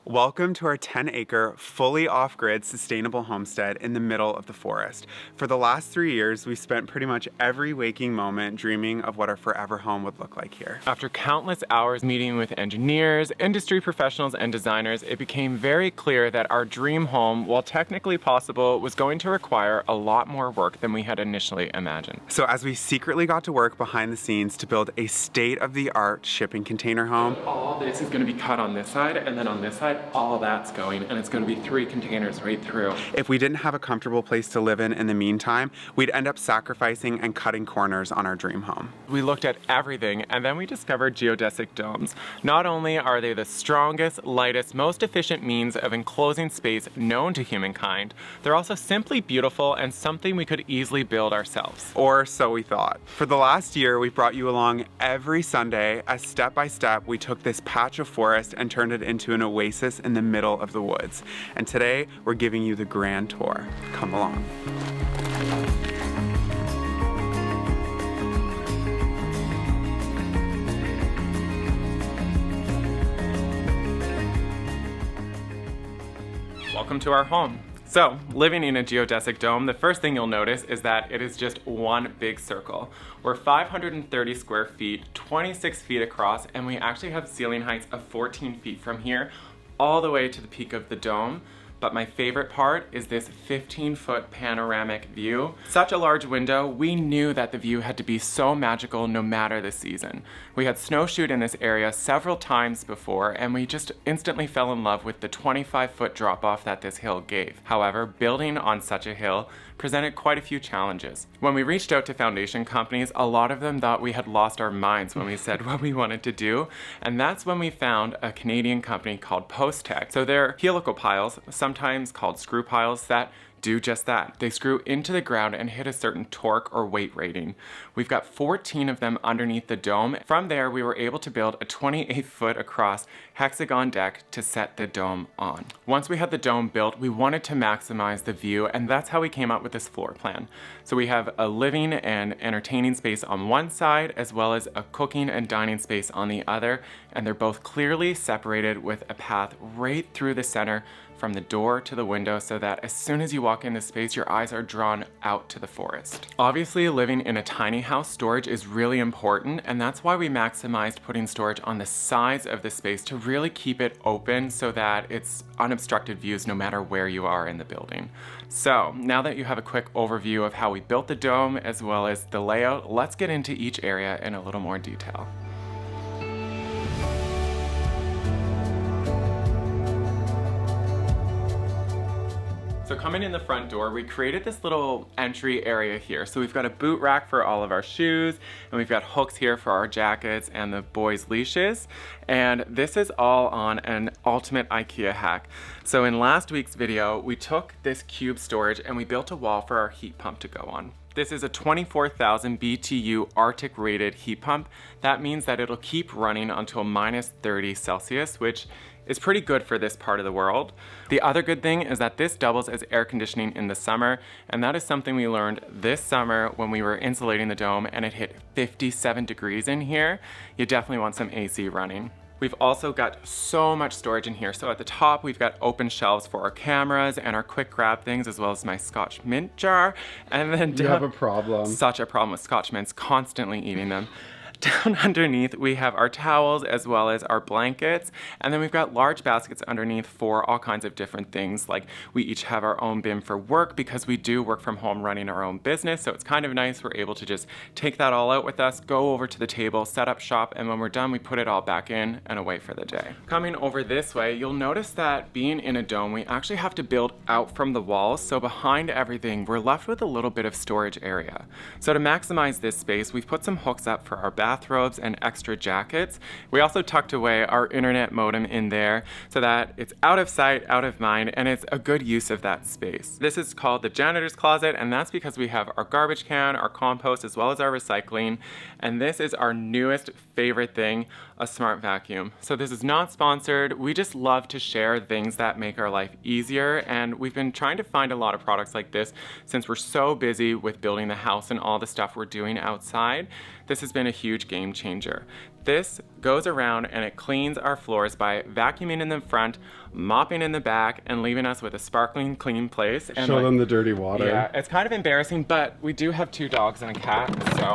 Welcome to our 10-acre, fully off-grid, sustainable homestead in the middle of the forest. For the last 3 years, we've spent pretty much every waking moment dreaming of what our forever home would look like here. After countless hours meeting with engineers, industry professionals, and designers, it became very clear that our dream home, while technically possible, was going to require a lot more work than we had initially imagined. So as we secretly got to work behind the scenes to build a state-of-the-art shipping container home, All this is going to be cut on this side, and then on this side, all that's going, and it's going to be 3 containers right through. if we didn't have a comfortable place to live in the meantime, we'd end up sacrificing and cutting corners on our dream home. We looked at everything, and then we discovered geodesic domes. Not only are they the strongest, lightest, most efficient means of enclosing space known to humankind, they're also simply beautiful and something we could easily build ourselves. Or so we thought. For the last year, we've brought you along every Sunday as step by step we took this patch of forest and turned it into an oasis in the middle of the woods. And today, we're giving you the grand tour. Come along. Welcome to our home. So, living in a geodesic dome, the first thing you'll notice is that it is just one big circle. We're 530 square feet, 26 feet across, and we actually have ceiling heights of 14 feet from here all the way to the peak of the dome. But my favorite part is this 15-foot panoramic view. Such a large window, we knew that the view had to be so magical no matter the season. We had snowshoed in this area several times before, and we just instantly fell in love with the 25-foot drop-off that this hill gave. However, building on such a hill presented quite a few challenges. When we reached out to foundation companies, a lot of them thought we had lost our minds when we said what we wanted to do, and that's when we found a Canadian company called Homestead. So they're helical piles, sometimes called screw piles, that do just that. They screw into the ground and hit a certain torque or weight rating. We've got 14 of them underneath the dome. From there, we were able to build a 28-foot across hexagon deck to set the dome on. Once we had the dome built, we wanted to maximize the view, and that's how we came up with this floor plan. So we have a living and entertaining space on one side, as well as a cooking and dining space on the other, and they're both clearly separated with a path right through the center from the door to the window, so that as soon as you walk into space, your eyes are drawn out to the forest. Obviously, living in a tiny house, storage is really important, and that's why we maximized putting storage on the sides of the space to really keep it open so that it's unobstructed views no matter where you are in the building. So now that you have a quick overview of how we built the dome as well as the layout, let's get into each area in a little more detail. So coming in the front door, we created this little entry area here. So we've got a boot rack for all of our shoes, and we've got hooks here for our jackets and the boys' leashes. And this is all on an ultimate IKEA hack. So in last week's video, we took this cube storage and we built a wall for our heat pump to go on. This is a 24,000 BTU Arctic rated heat pump. That means that it'll keep running until minus 30 Celsius, which is pretty good for this part of the world. The other good thing is that this doubles as air conditioning in the summer, and that is something we learned this summer when we were insulating the dome and it hit 57 degrees in here. You definitely want some AC running. We've also got so much storage in here. So at the top, we've got open shelves for our cameras and our quick grab things, as well as my Scotch mint jar. And then You have a problem. Such a problem with Scotch mints, constantly eating them. Down underneath, we have our towels as well as our blankets, and then we've got large baskets underneath for all kinds of different things. Like we each have our own bin for work because we do work from home running our own business, so it's kind of nice. We're able to just take that all out with us, go over to the table, set up shop, and when we're done, we put it all back in and away for the day. Coming over this way, you'll notice that being in a dome, we actually have to build out from the walls, so behind everything, we're left with a little bit of storage area. So to maximize this space, we've put some hooks up for our bathrobes and extra jackets. We also tucked away our internet modem in there so that it's out of sight, out of mind, and it's a good use of that space. This is called the janitor's closet, and that's because we have our garbage can, our compost, as well as our recycling. And this is our newest favorite thing, a smart vacuum. So this is not sponsored. We just love to share things that make our life easier, and we've been trying to find a lot of products like this since we're so busy with building the house and all the stuff we're doing outside. This has been a huge game changer. This goes around and it cleans our floors by vacuuming in the front, mopping in the back, and leaving us with a sparkling clean place. And show them the dirty water. Yeah, it's kind of embarrassing, but we do have 2 dogs and a cat, so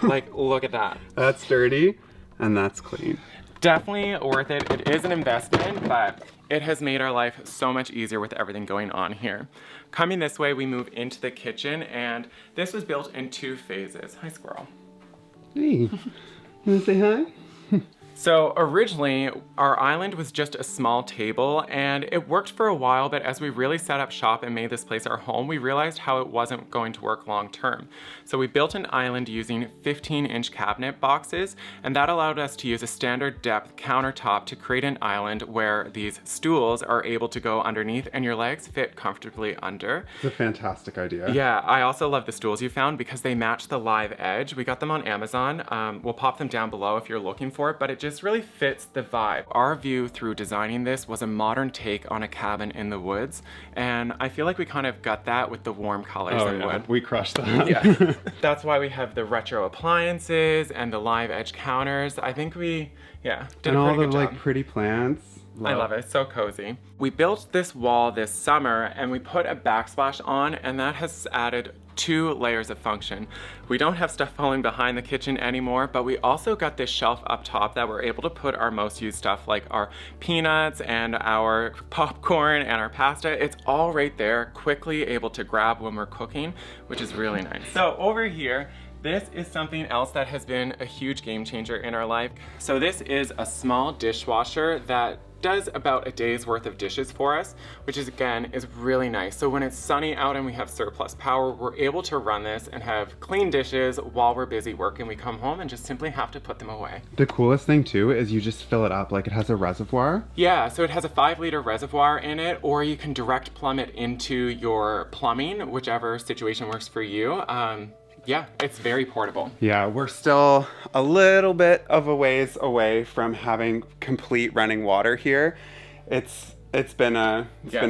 like, look at that. That's dirty and that's clean. Definitely worth it. It is an investment, but it has made our life so much easier with everything going on here. Coming this way, we move into the kitchen, and this was built in 2 phases. Hi, squirrel. Hey, wanna say hi? So originally, our island was just a small table, and it worked for a while, but as we really set up shop and made this place our home, we realized how it wasn't going to work long term. So we built an island using 15-inch cabinet boxes, and that allowed us to use a standard depth countertop to create an island where these stools are able to go underneath and your legs fit comfortably under. It's a fantastic idea. Yeah, I also love the stools you found because they match the live edge. We got them on Amazon. We'll pop them down below if you're looking for it, but it just really fits the vibe. Our view through designing this was a modern take on a cabin in the woods, and I feel like we kind of got that with the warm colors and wood. We crushed that. Yeah. That's why we have the retro appliances and the live edge counters. I think we, did And a pretty all the good job. like pretty plants. I love it, it's so cozy. We built this wall this summer and we put a backsplash on, and that has added 2 layers of function. We don't have stuff falling behind the kitchen anymore, but we also got this shelf up top that we're able to put our most used stuff like our peanuts and our popcorn and our pasta. It's all right there, quickly able to grab when we're cooking, which is really nice. So over here, this is something else that has been a huge game changer in our life. So this is a small dishwasher that does about a day's worth of dishes for us, which is again is really nice. So when it's sunny out and we have surplus power, we're able to run this and have clean dishes while we're busy working. We come home and just simply have to put them away. The coolest thing too is you just fill it up, like it has a reservoir. Yeah, so it has a 5-liter reservoir in it, or you can direct plumb it into your plumbing, whichever situation works for you. Yeah, it's very portable. Yeah, we're still a little bit of a ways away from having complete running water here. It's been a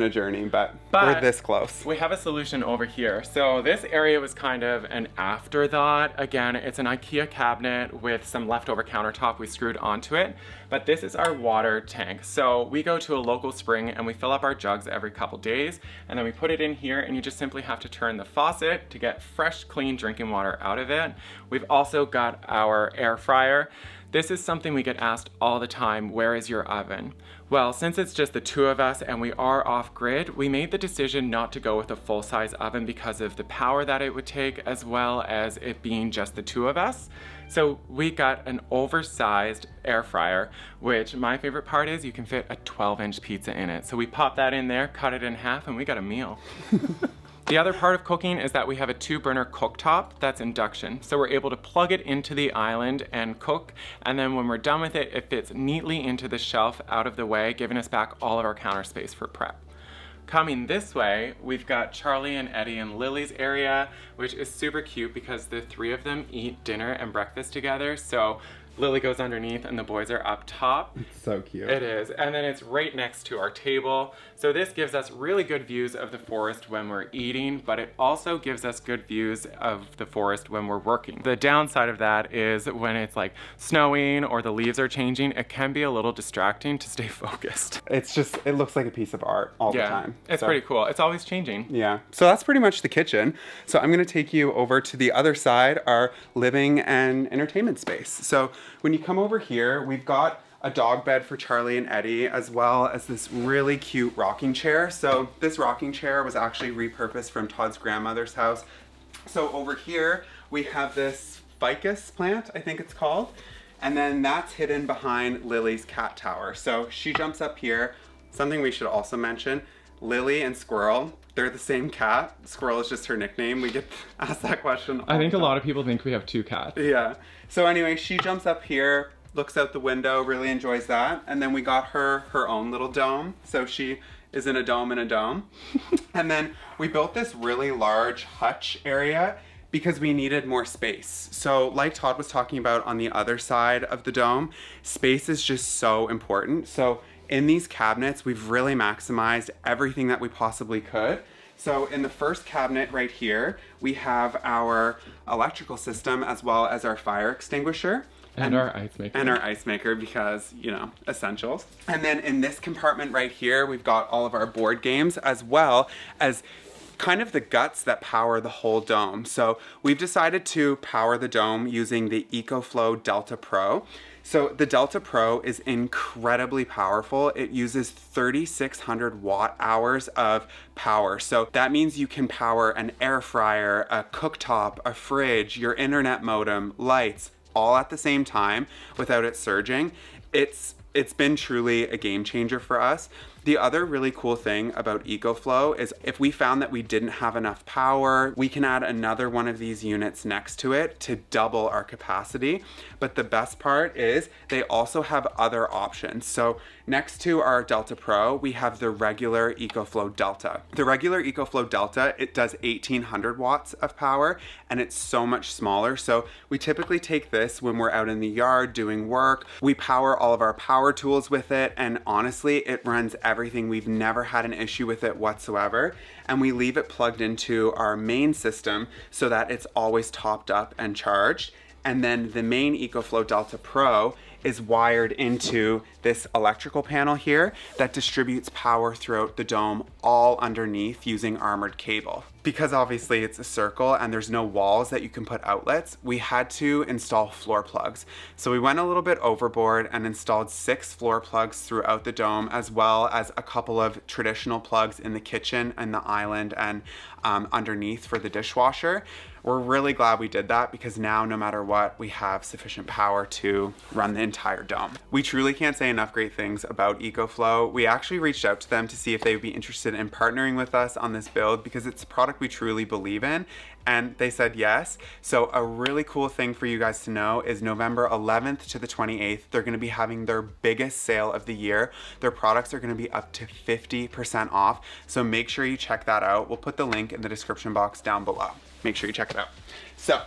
journey, but we're this close. We have a solution over here. So this area was kind of an afterthought. Again, it's an IKEA cabinet with some leftover countertop we screwed onto it, but this is our water tank. So we go to a local spring and we fill up our jugs every couple days, and then we put it in here, and you just simply have to turn the faucet to get fresh, clean drinking water out of it. We've also got our air fryer. This is something we get asked all the time, where is your oven? Well, since it's just the 2 of us and we are off grid, we made the decision not to go with a full-size oven because of the power that it would take, as well as it being just the 2 of us. So we got an oversized air fryer, which my favorite part is you can fit a 12-inch pizza in it. So we pop that in there, cut it in half, and we got a meal. The other part of cooking is that we have a 2-burner cooktop that's induction. So we're able to plug it into the island and cook, and then when we're done with it, it fits neatly into the shelf out of the way, giving us back all of our counter space for prep. Coming this way, we've got Charlie and Eddie and Lily's area, which is super cute because the 3 of them eat dinner and breakfast together. So Lily goes underneath and the boys are up top. It's so cute. It is. And then it's right next to our table. So this gives us really good views of the forest when we're eating, but it also gives us good views of the forest when we're working. The downside of that is when it's like snowing or the leaves are changing, it can be a little distracting to stay focused. It's just, it looks like a piece of art all the time. It's pretty cool. It's always changing. Yeah. So that's pretty much the kitchen. So I'm going to take you over to the other side, our living and entertainment space. So when you come over here, we've got a dog bed for Charlie and Eddie, as well as this really cute rocking chair. So this rocking chair was actually repurposed from Todd's grandmother's house. So over here, we have this ficus plant, I think it's called. And then that's hidden behind Lily's cat tower. So she jumps up here. Something we should also mention, Lily and Squirrel, they're the same cat. Squirrel is just her nickname. We get asked that question all I think the a time. lot of people think we have 2 cats. Yeah. So anyway, she jumps up here, looks out the window, really enjoys that. And then we got her own little dome. So she is in a dome in a dome. And then we built this really large hutch area because we needed more space. So like Todd was talking about on the other side of the dome, space is just so important. So in these cabinets, we've really maximized everything that we possibly could. So in the first cabinet right here, we have our electrical system as well as our fire extinguisher. And our ice maker. And our ice maker because, you know, essentials. And then in this compartment right here, we've got all of our board games as well as kind of the guts that power the whole dome. So we've decided to power the dome using the EcoFlow Delta Pro. So the Delta Pro is incredibly powerful. It uses 3,600 watt hours of power. So that means you can power an air fryer, a cooktop, a fridge, your internet modem, lights, all at the same time without it surging. It's been truly a game changer for us. The other really cool thing about EcoFlow is if we found that we didn't have enough power, we can add another one of these units next to it to double our capacity. But the best part is they also have other options. So next to our Delta Pro, we have the regular EcoFlow Delta. The regular EcoFlow Delta, it does 1,800 watts of power and it's so much smaller. So we typically take this when we're out in the yard doing work. We power all of our power tools with it, and honestly, it runs everything. We've never had an issue with it whatsoever. And we leave it plugged into our main system so that it's always topped up and charged. And then the main EcoFlow Delta Pro is wired into this electrical panel here that distributes power throughout the dome all underneath using armored cable. Because obviously it's a circle and there's no walls that you can put outlets, we had to install floor plugs. So we went a little bit overboard and installed 6 floor plugs throughout the dome, as well as a couple of traditional plugs in the kitchen and the island and underneath for the dishwasher. We're really glad we did that because now no matter what, we have sufficient power to run the entire dome. We truly can't say enough great things about EcoFlow. We actually reached out to them to see if they would be interested in partnering with us on this build because it's a product we truly believe in, and they said yes. So a really cool thing for you guys to know is November 11th to the 28th, they're gonna be having their biggest sale of the year. Their products are gonna be up to 50% off. So make sure you check that out. We'll put the link in the description box down below. Make sure you check it out. So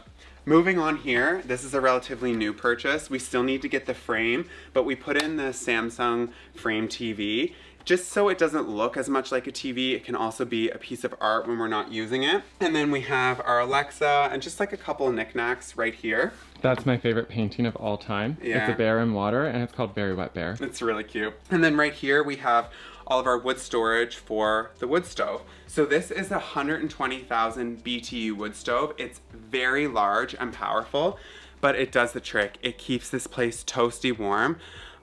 moving on here, this is a relatively new purchase. We still need to get the frame, but we put in the Samsung Frame TV just so it doesn't look as much like a TV. It can also be a piece of art when we're not using it. And then we have our Alexa and just like a couple knickknacks right here. That's my favorite painting of all time. Yeah. It's a bear in water and it's called Very Wet Bear. It's really cute. And then right here we have all of our wood storage for the wood stove. So this is a 120,000 BTU wood stove. It's very large and powerful, but it does the trick. It keeps this place toasty warm.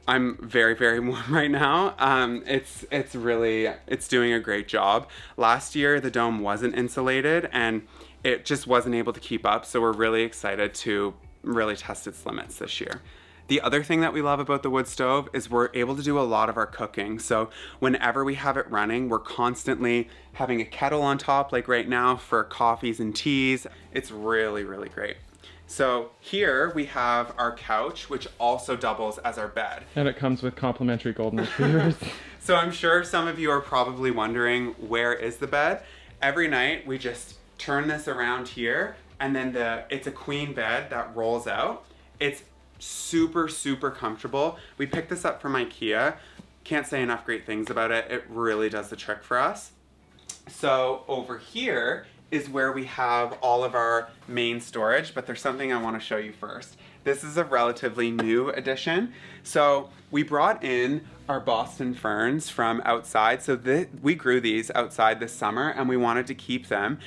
I'm very, very warm right now. It's doing a great job. Last year, the dome wasn't insulated and it just wasn't able to keep up. So we're really excited to really test its limits this year. The other thing that we love about the wood stove is we're able to do a lot of our cooking. So whenever we have it running, we're constantly having a kettle on top, like right now for coffees and teas. It's really, really great. So here we have our couch, which also doubles as our bed. And it comes with complimentary golden retrievers. So I'm sure some of you are probably wondering, where is the bed? Every night we just turn this around here, and then it's a queen bed that rolls out. It's super, super comfortable. We picked this up from IKEA. Can't say enough great things about it. It really does the trick for us. So over here is where we have all of our main storage, but there's something I want to show you first. This is a relatively new addition. So we brought in our Boston ferns from outside. So we grew these outside this summer and we wanted to keep them.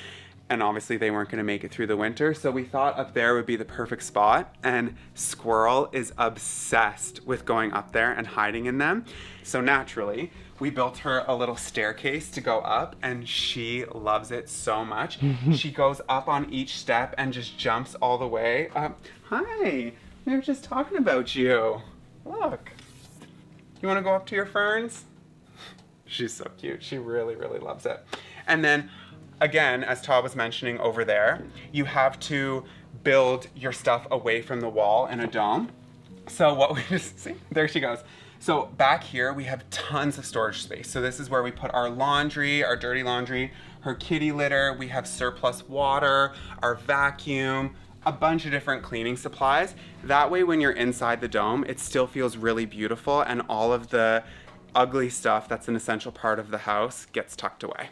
And obviously they weren't gonna make it through the winter. So we thought up there would be the perfect spot. And Squirrel is obsessed with going up there and hiding in them. So naturally, we built her a little staircase to go up and she loves it so much. She goes up on each step and just jumps all the way up. Hi, we were just talking about you. Look, you wanna go up to your ferns? She's so cute, she really, really loves it. And then, again, as Todd was mentioning over there, you have to build your stuff away from the wall in a dome. So what we just, see, there she goes. So back here, we have tons of storage space. So this is where we put our laundry, our dirty laundry, her kitty litter. We have surplus water, our vacuum, a bunch of different cleaning supplies. That way, when you're inside the dome, it still feels really beautiful and all of the ugly stuff that's an essential part of the house gets tucked away.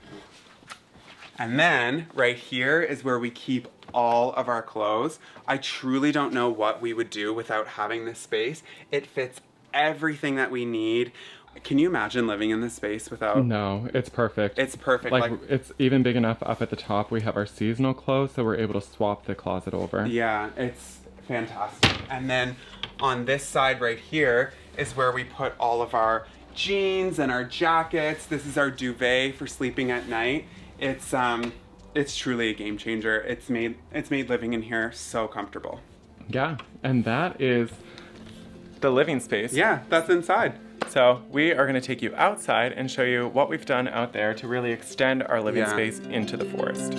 And then right here is where we keep all of our clothes. I truly don't know what we would do without having this space. It fits everything that we need. Can you imagine living in this space without? No, it's perfect. It's perfect. Like it's even big enough up at the top. We have our seasonal clothes, so we're able to swap the closet over. Yeah, it's fantastic. And then on this side right here is where we put all of our jeans and our jackets. This is our duvet for sleeping at night. It's truly a game changer. It's made living in here so comfortable. Yeah, and that is the living space. Yeah, that's inside. So we are going to take you outside and show you what we've done out there to really extend our living space into the forest.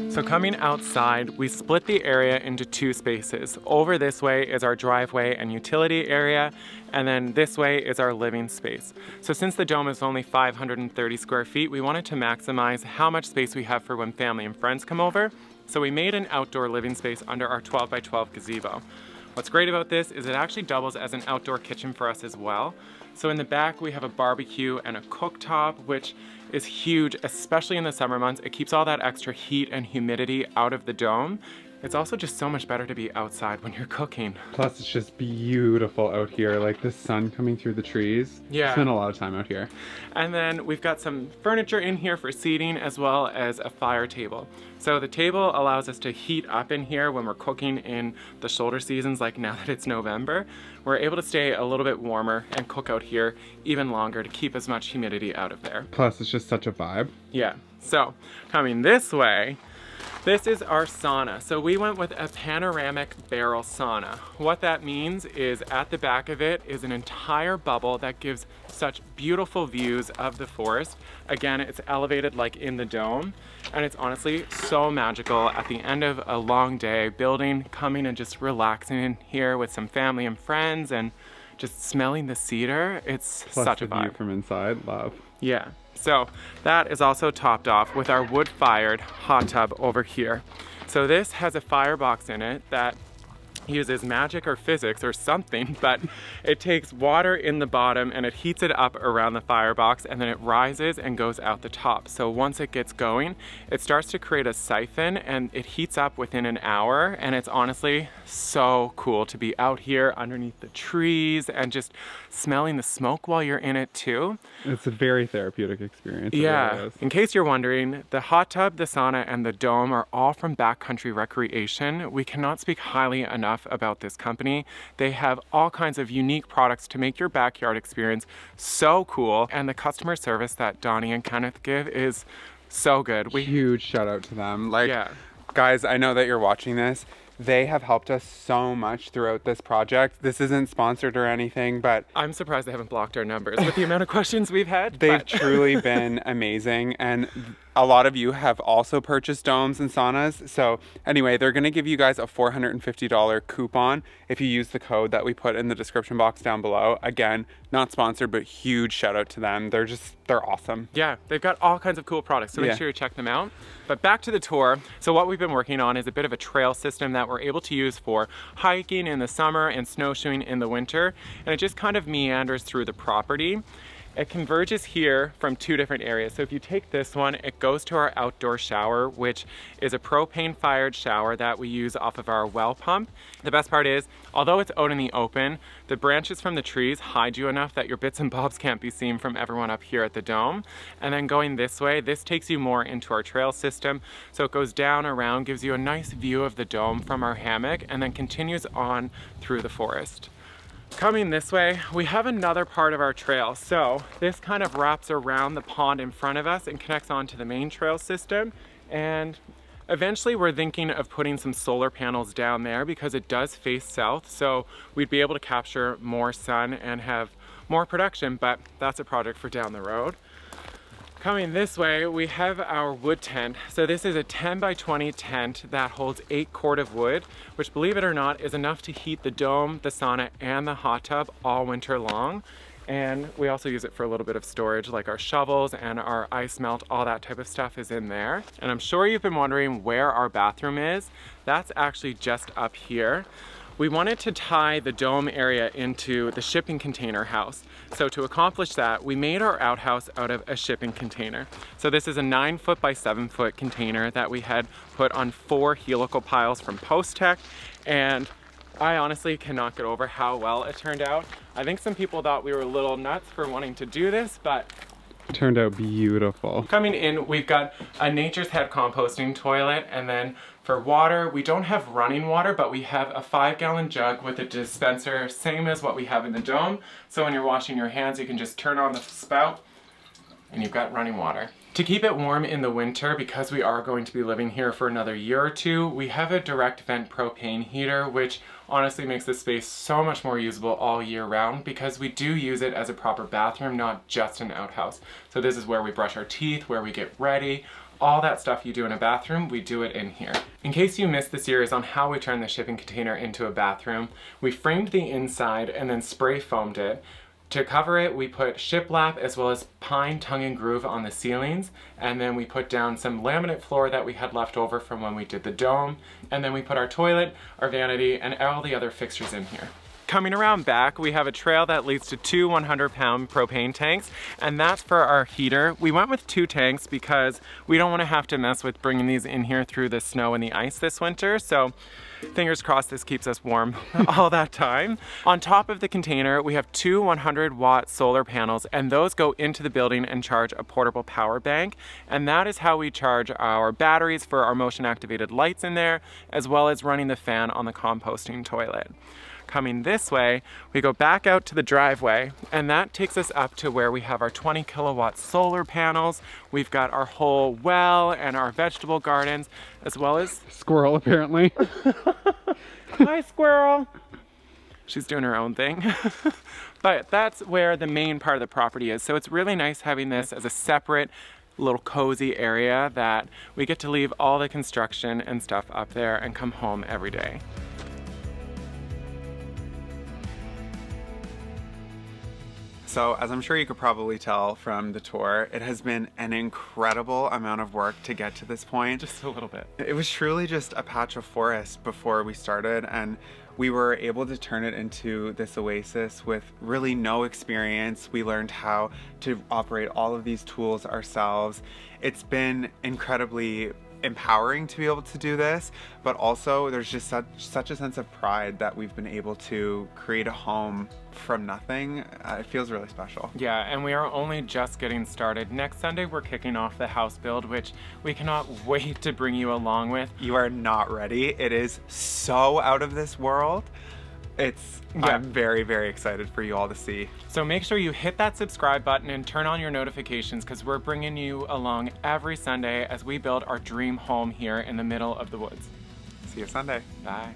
So coming outside, we split the area into two spaces. Over this way is our driveway and utility area, and then this way is our living space. So since the dome is only 530 square feet, we wanted to maximize how much space we have for when family and friends come over. So we made an outdoor living space under our 12 by 12 gazebo. What's great about this is it actually doubles as an outdoor kitchen for us as well. So in the back we have a barbecue and a cooktop, which is huge, especially in the summer months. It keeps all that extra heat and humidity out of the dome. It's also just so much better to be outside when you're cooking. Plus it's just beautiful out here, like the sun coming through the trees. Yeah. Spend a lot of time out here. And then we've got some furniture in here for seating as well as a fire table. So the table allows us to heat up in here when we're cooking in the shoulder seasons, like now that it's November. We're able to stay a little bit warmer and cook out here even longer to keep as much humidity out of there. Plus it's just such a vibe. Yeah, so coming this way, this is our sauna. So we went with a panoramic barrel sauna. What that means is at the back of it is an entire bubble that gives such beautiful views of the forest. Again, it's elevated like in the dome, and it's honestly so magical at the end of a long day, building, coming and just relaxing in here with some family and friends and just smelling the cedar. It's Plus such a the vibe. view from inside, love. Yeah, so that is also topped off with our wood-fired hot tub over here. So this has a firebox in it that uses magic or physics or something, but it takes water in the bottom and it heats it up around the firebox, and then it rises and goes out the top. So once it gets going, it starts to create a siphon and it heats up within an hour, and it's honestly so cool to be out here underneath the trees and just smelling the smoke while you're in it too. It's a very therapeutic experience. Yeah, It really is. in case you're wondering, the hot tub, the sauna, and the dome are all from Backcountry Recreation. We cannot speak highly enough about this company. They have all kinds of unique products to make your backyard experience so cool, and the customer service that Donnie and Kenneth give is so good. Huge shout out to them. Like, Yeah. guys, I know that you're watching this. They have helped us so much throughout this project. This isn't sponsored or anything, but I'm surprised they haven't blocked our numbers with the amount of questions we've had. they've but- truly been amazing. And a lot of you have also purchased domes and saunas. So anyway, they're going to give you guys a $450 coupon if you use the code that we put in the description box down below. Again, not sponsored, but huge shout out to them. They're awesome. Yeah, they've got all kinds of cool products, so make sure you check them out. But back to the tour. So what we've been working on is a bit of a trail system that we're able to use for hiking in the summer and snowshoeing in the winter. And it just kind of meanders through the property. It converges here from two different areas. So if you take this one, it goes to our outdoor shower, which is a propane fired shower that we use off of our well pump. The best part is, although it's out in the open, the branches from the trees hide you enough that your bits and bobs can't be seen from everyone up here at the dome. And then going this way, this takes you more into our trail system. So it goes down around, gives you a nice view of the dome from our hammock, and then continues on through the forest. Coming this way, we have another part of our trail. So this kind of wraps around the pond in front of us and connects onto the main trail system. And eventually we're thinking of putting some solar panels down there because it does face south. So we'd be able to capture more sun and have more production, but that's a project for down the road. Coming this way, we have our wood tent. So this is a 10 by 20 tent that holds 8 cord of wood, which, believe it or not, is enough to heat the dome, the sauna, and the hot tub all winter long. And we also use it for a little bit of storage, like our shovels and our ice melt, all that type of stuff is in there. And I'm sure you've been wondering where our bathroom is. That's actually just up here. We wanted to tie the dome area into the shipping container house. So to accomplish that, we made our outhouse out of a shipping container. So this is a 9-foot by 7-foot container that we had put on 4 helical piles from Post-Tech, and I honestly cannot get over how well it turned out. I think some people thought we were a little nuts for wanting to do this, but it turned out beautiful. Coming in, we've got a Nature's Head composting toilet, and then for water, we don't have running water, but we have a 5-gallon jug with a dispenser, same as what we have in the dome. So when you're washing your hands, you can just turn on the spout and you've got running water. To keep it warm in the winter, because we are going to be living here for another year or two, we have a direct vent propane heater, which honestly makes this space so much more usable all year round, because we do use it as a proper bathroom, not just an outhouse. So this is where we brush our teeth, where we get ready. All that stuff you do in a bathroom, we do it in here. In case you missed the series on how we turn the shipping container into a bathroom, we framed the inside and then spray foamed it. To cover it, we put shiplap as well as pine tongue and groove on the ceilings, and then we put down some laminate floor that we had left over from when we did the dome, and then we put our toilet, our vanity, and all the other fixtures in here. Coming around back, we have a trail that leads to 2 100-pound propane tanks, and that's for our heater. We went with 2 tanks because we don't want to have to mess with bringing these in here through the snow and the ice this winter, so fingers crossed this keeps us warm all that time. On top of the container, we have 2 100-watt solar panels, and those go into the building and charge a portable power bank, and that is how we charge our batteries for our motion-activated lights in there, as well as running the fan on the composting toilet. Coming this way, we go back out to the driveway, and that takes us up to where we have our 20 kilowatt solar panels. We've got our whole well and our vegetable gardens, as well as Squirrel, apparently. hi, squirrel. She's doing her own thing. But that's where the main part of the property is. So it's really nice having this as a separate little cozy area that we get to leave all the construction and stuff up there and come home every day. So, as I'm sure you could probably tell from the tour, it has been an incredible amount of work to get to this point. Just a little bit. It was truly just a patch of forest before we started, and we were able to turn it into this oasis with really no experience. We learned how to operate all of these tools ourselves. It's been incredibly empowering to be able to do this, but also there's just such a sense of pride that we've been able to create a home from nothing. It feels really special. Yeah, and we are only just getting started. Next Sunday we're kicking off the house build, which we cannot wait to bring you along with. You are not ready. It is so out of this world. I'm very, very excited for you all to see. So make sure you hit that subscribe button and turn on your notifications, because we're bringing you along every Sunday as we build our dream home here in the middle of the woods. See you Sunday. Bye.